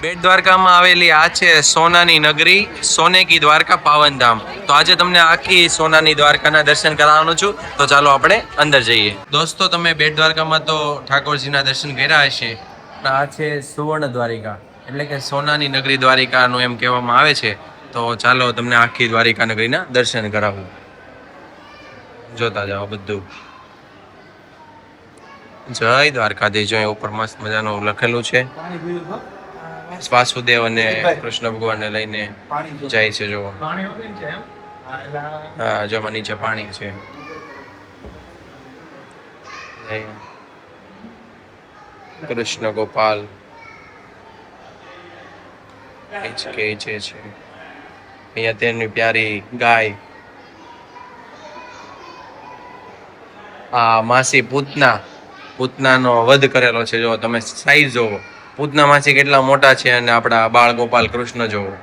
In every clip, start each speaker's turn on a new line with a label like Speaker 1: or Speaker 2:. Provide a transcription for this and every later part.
Speaker 1: બેટ દ્વારકામાં આવેલી આ છે સોનાની નગરી, સોને કી દ્વારકા પાવનધામ. તો આજે તમને આખી સોનાની દ્વારકાના દર્શન કરાવવાનું છું. તો ચાલો આપણે અંદર જઈએ. દોસ્તો, તમે બેટ દ્વારકામાં તો ઠાકોરજીના દર્શન કર્યા હશે. આ છે સુવર્ણ દ્વારિકા, એટલે કે સોનાની નગરી દ્વારિકાનું એમ કહેવામાં આવે છે. તો ચાલો તમને આખી દ્વારિકા નગરીના દર્શન કરાવું. જોતા જાઓ બધું. જય દ્વારકાધીશ. જો ઉપર મસ્ત મજાનું લખેલું છે. વાસુદેવ અને કૃષ્ણ ભગવાનને લઈને જાય છે. જો હા, જો નીચે પાણી છે. કૃષ્ણ ગોપાલ કે છે. અહીંયા તેમની પ્યારી ગાય, આ માસી પૂતનાનો વધ કરેલો છે. જો તમે સાઈઝ જોવો, પૂતના માસી કેટલા મોટા છે અને આપણા બાળ ગોપાલ કૃષ્ણ જોવો.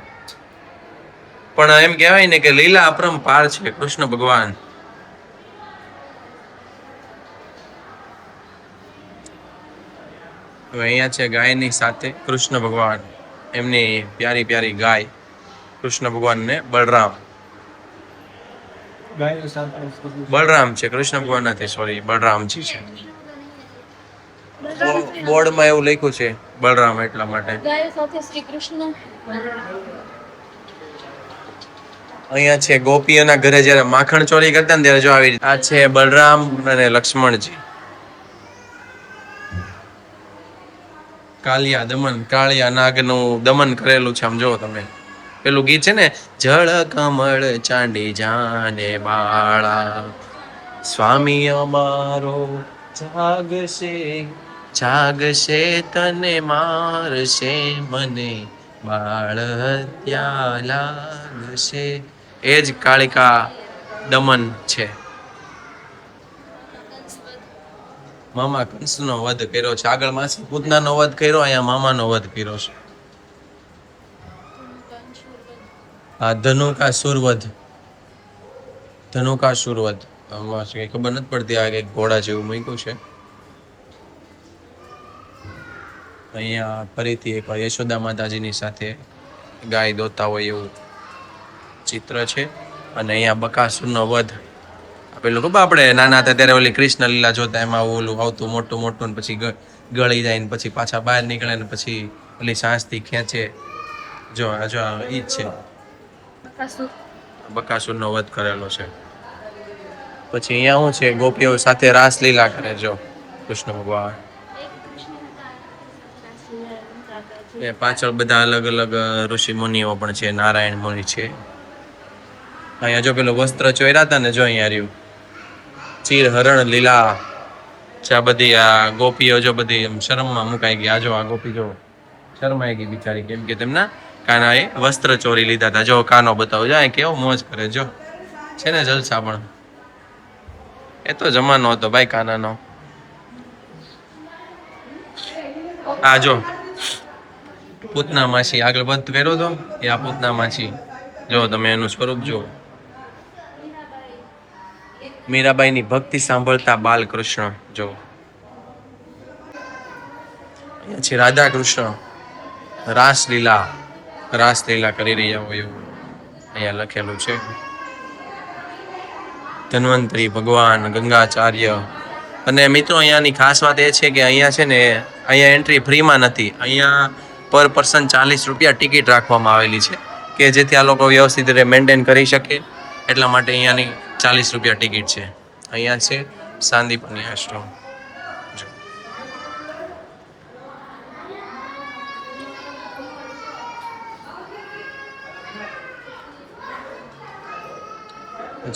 Speaker 1: પણ એમ કહેવાય ને કે લીલા અપરંપાર છે કૃષ્ણ ભગવાન. હવે અહીંયા છે ગાયની સાથે કૃષ્ણ ભગવાન, એમની પ્યારી પ્યારી ગાય કૃષ્ણ ભગવાન ને બળરામ છે. કૃષ્ણ ભગવાન નથી, સોરી, બળરામજી છે. બોર્ડમાં એવું લખ્યું છે બળરામ, એટલા માટે. અહીંયા છે ગોપીઓના ઘરે જયારે માખણ ચોરી કરતા ને ત્યારે જો આવી. આ છે બળરામ અને લક્ષ્મણજી. કાળિયા નાગનું દમન કરેલું છે. આમ જો તમે, પેલું ગીત છે ને, જળ કમળ ચાંડી જાને બાળા, સ્વામી અમારો જાગશે તને મારશે, મને બાળ હત્યા લાગશે. એ જ કાળિકા દમન છે. મામા કંસનો વધ કર્યો છે. આગળ માસી પૂતનાનો વધ કર્યો, અહીંયા મામાનો વધ કર્યો છે. આ ધનુકાસુરવધ આમાં કઈ ખબર નથી પડતી. આ કઈક ઘોડા જેવું મૂક્યું છે. અહીંયા ફરીથી એકવાર યશોદા માતાજીની સાથે ગાય દોતા હોય એવું ચિત્ર છે. અને અહીંયા બકાસુરનો વધ, પેલું ખબર આપણે નાના હતા ત્યારે ઓલી કૃષ્ણ લીલા જોતા, એમાં ઓલું આવતું મોટું મોટું ને પછી ગળી જાય ને પછી પાછા બહાર નીકળે ને પછી ઓલી સાંસથી ખેંચે. જો ઈ જ છે, બકાસુરનો વધ કરેલો છે. પછી અહીંયા શું છે, ગોપીઓ સાથે રાસલીલા કરે. જો કૃષ્ણ ભગવાન, એ પાછળ બધા અલગ અલગ ઋષિ મુનિઓ પણ છે. નારાયણ મુનિ છે. અહીંયા જો પેલું વસ્ત્ર ચોર્યા હતા ને, જો અહીંયા રહ્યું ચીર હરણ લીલા. આ બધી આ ગોપીઓ જો બધી શરમમાં મુકાઈ ગઈ. આ જો આ ગોપી જો શરમાઈ ગઈ બિચારી, કેમ કે તેમના કાના એ વસ્ત્ર ચોરી લીધા હતા. જો કાનો બતાવો, જાય કેવો મોજ કરે. જો છે ને જલસા. પણ એ તો જમાનો હતો ભાઈ કાનાનો. આ જો પૂતના માસી, આગળ બંધ કર્યો હતો એ આ પૂતના માસી. જો તમે એનું સ્વરૂપ જો. મીરાબાઈની ભક્તિ સાંભળતા બાલકૃષ્ણ. જો અહીંયા છે રાધા કૃષ્ણ રાસલીલા કરી રહ્યા હોય એવું અહીંયા લખેલું છે. ધન્વંતરી ભગવાન, ગંગાચાર્ય. અને મિત્રો, અહીંયાની ખાસ વાત એ છે કે અહીંયા છે ને, અહીંયા એન્ટ્રી ફ્રીમાં નથી. અહીંયા પર પર્સન 40 રૂપિયા ટિકિટ રાખવામાં આવેલી છે, કે જેથી આ લોકો વ્યવસ્થિત રીતે મેન્ટેન કરી શકે. એટલા માટે અહીંયાની 40 રૂપિયા ટિકિટ છે. અહીંયા છે સાંદીપની આશ્રમ.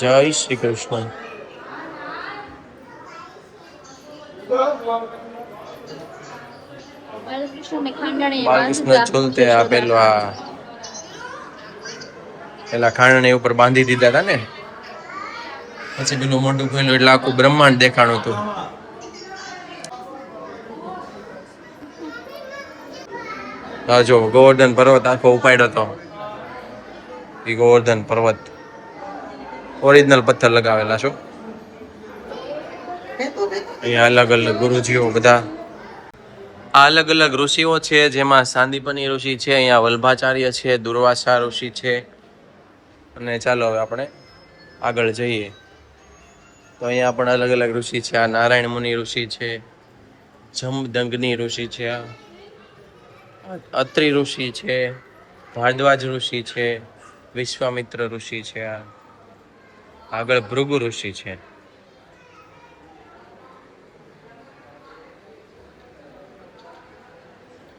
Speaker 1: જય શ્રી કૃષ્ણ. બાલકૃષ્ણ ઝૂલતે આપેલો આ પેલા ખાંડણી ઉપર બાંધી દીધા હતા ને, પછી પેલું મોઢું ખોલ્યું એટલે આખું બ્રહ્માંડ દેખાણું હતું. હા જો ગોવર્ધન પર્વત આખો ઉપાડ્યો હતો. એ ગોવર્ધન પર્વત ઓરિજિનલ પથ્થર લગાવેલા છો. અહીંયા અલગ અલગ ગુરુજીઓ બધા આ અલગ અલગ ઋષિઓ છે, જેમાં સાંદીપની ઋષિ છે, અહીંયા વલ્ભાચાર્ય છે, દુર્વાસા ઋષિ છે. અને ચાલો હવે આપણે આગળ જઈએ. તો અહીંયા પણ અલગ અલગ ઋષિ છે. આ નારાયણ મુનિ ઋષિ છે, જમદંગની ઋષિ છે, અત્રિ ઋષિ છે, ભારદ્વાજ ઋષિ છે, વિશ્વામિત્ર ઋષિ છે, આગળ ભૃગુ ઋષિ છે.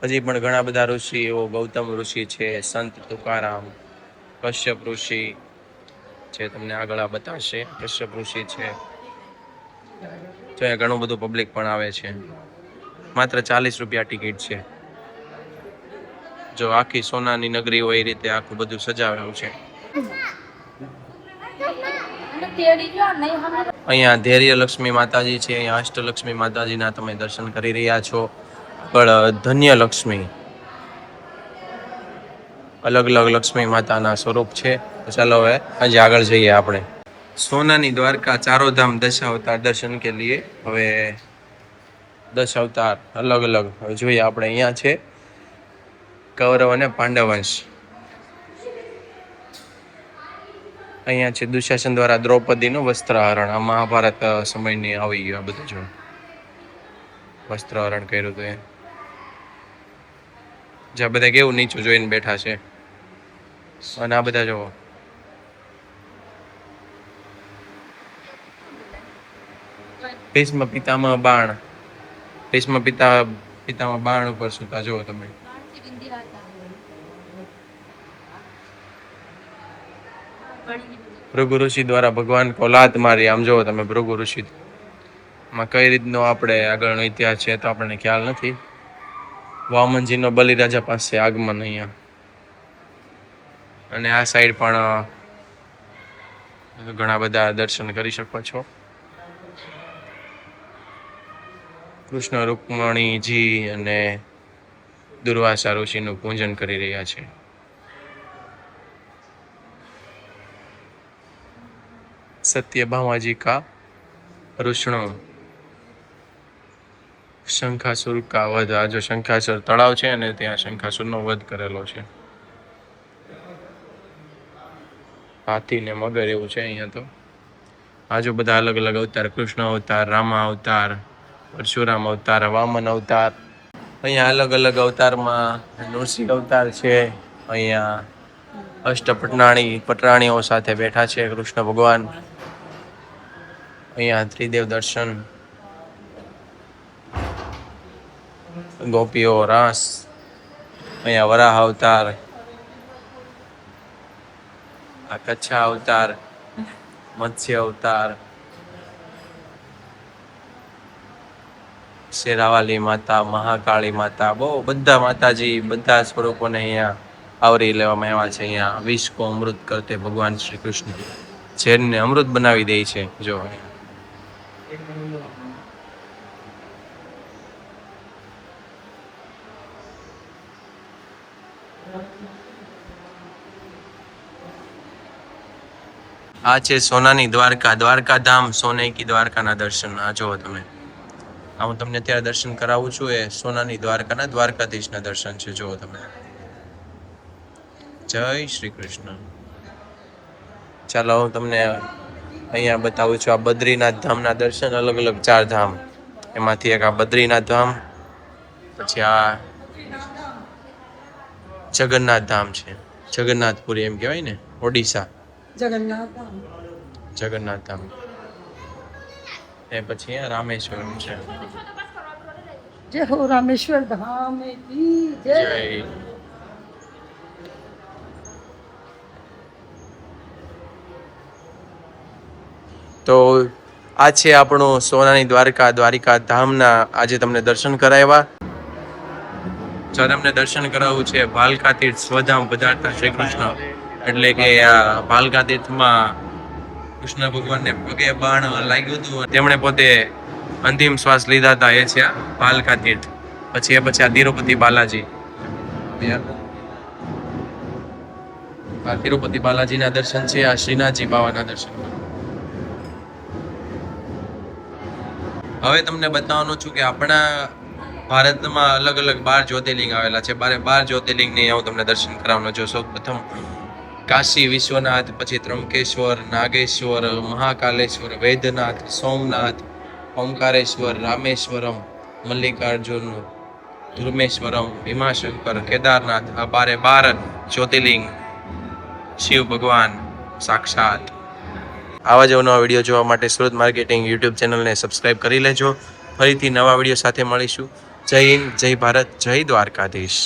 Speaker 1: હજી પણ ઘણા બધા ઋષિઓ, ગૌતમ ઋષિ છે, સંત તુકારામ, કશ્યપ ઋષિ છે, તમને આગળ આ બતાવશે. કશ્યપ ઋષિ છે. તો અહીંયા ઘણું બધું પબ્લિક પણ આવે છે. માત્ર 40 રૂપિયા ટિકિટ છે. જો આખી સોનાની નગરી હોય એ રીતે આખું બધું સજાવેલું છે. અહીંયા ધૈર્ય લક્ષ્મી માતાજી છે. અહીંયા અષ્ટલક્ષ્મી માતાજીના તમે દર્શન કરી રહ્યા છો. પણ ધન્ય લક્ષ્મી, અલગ અલગ લક્ષ્મી માતાના સ્વરૂપ છે. તો ચાલો હવે આજે આગળ જઈએ આપણે. સોનાની દ્વારકા ચારોધામ 10 અવતાર દર્શન કે લીએ. હવે 10 અવતાર અલગ અલગ હવે જોઈએ આપણે. અહીંયા છે કૌરવ અને પાંડવ વંશ. અહીંયા છે દુશાસન દ્વારા દ્રૌપદીનું વસ્ત્રહરણ. આ મહાભારત સમયની આવી ગયું આ બધું. જો વસ્ત્રહરણ કર્યું હતું એ. જ્યાં બધા કેવું નીચું જોઈને બેઠા છે. અને આ બધા જોવો, ભીષ્મ પિતામહ બાણ. ભીષ્મ પિતામહ બાણ ઉપર સુતા જોવો તમે. ભૃગુ ઋષિ દ્વારા ભગવાન કોલાત મારી. આમ જોવો તમે ભૃગુ ઋષિ માં કઈ રીતનો આપણે આગળનો ઇતિહાસ છે તો આપણને ખ્યાલ નથી. વામનજીનો બલિરાજા પાસે આગમન અહીંયા. અને આ સાઈડ પણ ઘણા બધા દર્શન કરી શકો છો. કૃષ્ણ રૂકમણીજી અને દુર્વાસા ઋષિનું પૂજન કરી રહ્યા છે. સત્યભામાજી કા ઋષણો, શંખાસુર કા વધ. આ જો શંખાસુર તળાવ છે અને ત્યાં શંખાસુરનો વધ કરેલો છે. હાથી ને મગર એવું છે અહીંયા. તો આજુ બધા અલગ અલગ અવતાર, કૃષ્ણ અવતાર, રામા અવતાર, પરશુરામ અવતાર, વામન અવતાર. અહીંયા અલગ અલગ અવતારમાં નૃસિંહ અવતાર છે. અહીંયા પટરાણીઓ સાથે બેઠા છે કૃષ્ણ ભગવાન. અહીંયા ત્રિદેવ દર્શન, ગોપીઓ રાસ. અહીંયા વરાહ અવતાર, આ કચ્છા અવતાર, મત્સ્ય અવતાર, શેરાવાલી માતા, મહાકાળી માતા. બહુ બધા માતાજી, બધા સ્વરૂપોને અહીંયા આવરી લેવામાં આવ્યા છે. અહીંયા વિષ કો અમૃત કરતે ભગવાન શ્રી કૃષ્ણ ઝેરને અમૃત બનાવી દે છે. જો આ છે સોનાની દ્વારકા, દ્વારકા ધામ, સોને કી દ્વારકાના દર્શન. આ જુઓ તમે. હું તમને અત્યારે દર્શન કરાવું છું એ સોનાની દ્વારકાના દ્વારકાધીશના દર્શન છે. જુઓ તમે. જય શ્રી કૃષ્ણ. ચાલો હું તમને અહીંયા બતાવું છું. આ બદ્રીનાથ ધામના દર્શન, અલગ અલગ 4 ધામ. એમાંથી એક આ બદ્રીનાથ ધામ, પછી આ જગન્નાથ ધામ છે. જગન્નાથપુરી એમ કહેવાય ને, ઓડિશા જગન્નાથ ધામ. એ પછી અહીંયા રામેશ્વરમ છે.
Speaker 2: જય હો રામેશ્વર ધામ કી જય.
Speaker 1: તો આ છે આપણું સોનાની દ્વારિકા ધામના આજે તમને દર્શન કરાવ્યા. જો તમને દર્શન કરાવવું છે ભાલકા તીર્થ સ્વધામ પધારતા શ્રી કૃષ્ણ, એટલે કે આ ભાલકા તીર્થમાં કૃષ્ણ ભગવાનને પગે બાણ લાગ્યું હતું. તેમણે પોતે અંતિમ શ્વાસ લીધા હતા. એ છે ભાલકા તીર્થ. પછી આ તિરુપતિ બાલાજી. આ તિરુપતિ બાલાજીના દર્શન છે. આ શ્રીનાથજી બાવાના દર્શન. હવે તમને બતાવવાનું છું કે આપણા ભારતમાં અલગ અલગ 12 જ્યોતિર્લિંગ આવેલા છે. 12 જ્યોતિર્લિંગની હું તમને દર્શન કરાવવાનો છું. સૌ પ્રથમ કાશી વિશ્વનાથ, પછી ત્રંકેશ્વર, નાગેશ્વર, મહાકાલેશ્વર, વૈદ્યનાથ, સોમનાથ, ઓમકારેશ્વર, રામેશ્વરમ, મલ્લિકાર્જુન, ધર્મેશ્વરમ, ભીમાશંકર, કેદારનાથ. આ 12 જ્યોતિર્લિંગ શિવ ભગવાન સાક્ષાત. આવા જ નવા વિડીયો જોવા માટે સુરત માર્કેટિંગ યુટ્યુબ ચેનલને સબસ્ક્રાઇબ કરી લેજો. ફરીથી નવા વિડીયો સાથે મળીશું. જય હિન્દ, જય ભારત, જય દ્વારકાધીશ.